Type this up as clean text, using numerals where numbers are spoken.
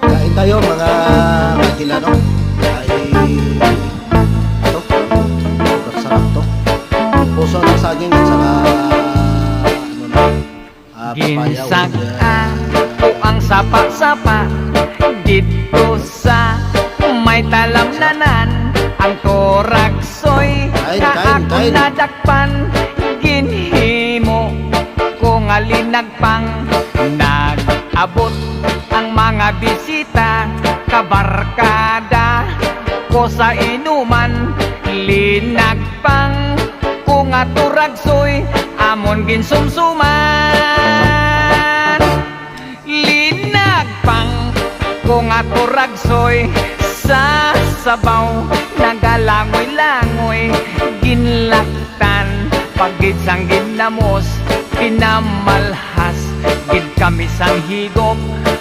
Kain tayo mga Kagilano. Ay ito, sobrang sarap to. Puso ng saging at saka ano na, papaya. Ginsaka o ang sapa-sapa dito sa may talamnanan. Ang toraksoy na ako nadakpan, ginhimo ko nga linagpang. Nag-abot ang mga bisita, kabarkada ko sa inuman. Linagpang ko nga turagsoy, amon ginsumsuman. Linagpang ko nga turagsoy, sa sabaw nagalangoy-langoy. Ginlaktan pagid sang ginamos, pinamalhas gid kami sang higop